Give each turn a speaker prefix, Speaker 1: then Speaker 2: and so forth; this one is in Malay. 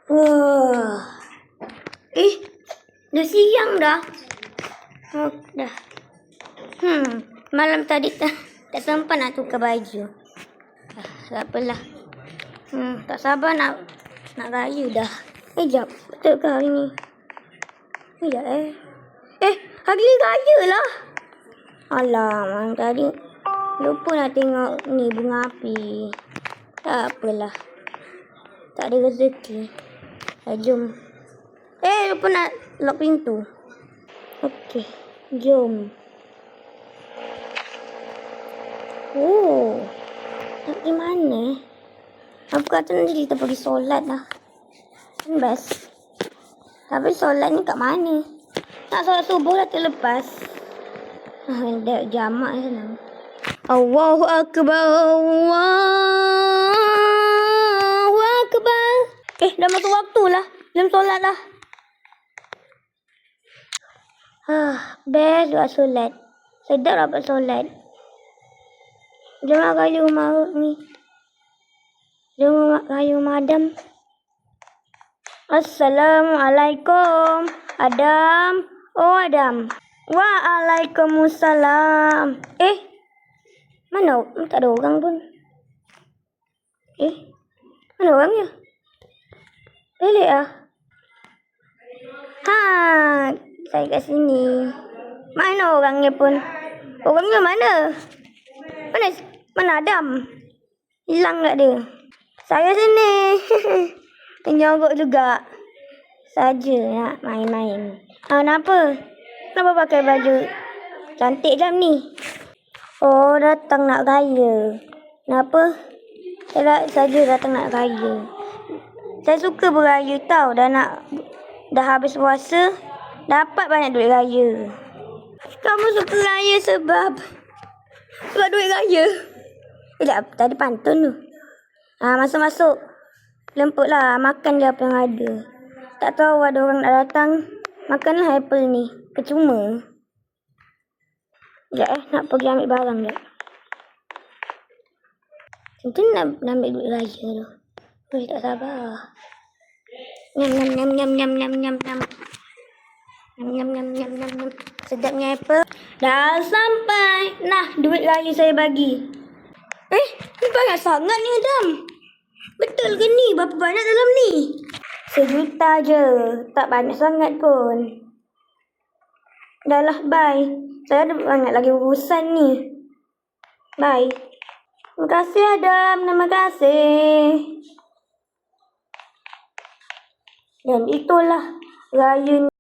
Speaker 1: Wah. Dah siang dah. Oh, dah. Malam tadi tak sempat nak tukar baju. Tak apalah. Tak sabar nak raya dah. Jap. Betul ke hari ni? Sekejap hari ni raya lah. Alah, malam tadi lupa nak tengok ni bunga api. Tak apalah. Tak ada rezeki. Jom. Lupa nak lock pintu. Okey, jom. Nak pergi mana? Aku kata nanti kita pergi solat lah. Kan best. Tapi solat ni kat mana? Nak solat subuh dah terlepas. Dah jamak sana. Allahu Akbar. Allahu Akbar. Dah masuk waktu lah. Belum solat dah. Best buat solat. Sedap dapat solat. Jom nak raya rumah ni. Jom nak raya rumah Adam. Assalamualaikum. Adam. Oh Adam. Waalaikumsalam. Mana? Tak ada orang pun. Mana orangnya? Pelik ah. Saya kat sini. Mana orangnya pun? Orangnya mana? Mana Adam? Hilang tak dia? Saya sini. Menyorok juga. Saja nak main-main. Kenapa? Kenapa pakai baju cantik jam ni? Oh, datang nak raya. Kenapa? Saya saja datang nak raya. Saya suka beraya tau. Dah habis puasa, dapat banyak duit raya. Kamu suka raya sebab duit raya? Tadi pantun tu. Masuk-masuk. Lemputlah, makan je apa yang ada. Tak tahu ada orang nak datang. Makanlah apple ni. Percuma. Nak pergi ambil barang je. Macam nak ambil duit raya tu. Tak sabar. Nyam. Sedapnya apple. Dah sampai. Nah, duit raya saya bagi. Ni banyak sangat ni Adam. Betul ke ni? Berapa banyak dalam ni? 1 juta je. Tak banyak sangat pun. Dah lah, bye. Saya ada banyak lagi urusan ni. Bye. Terima kasih Adam. Terima kasih. Dan itulah raya ni.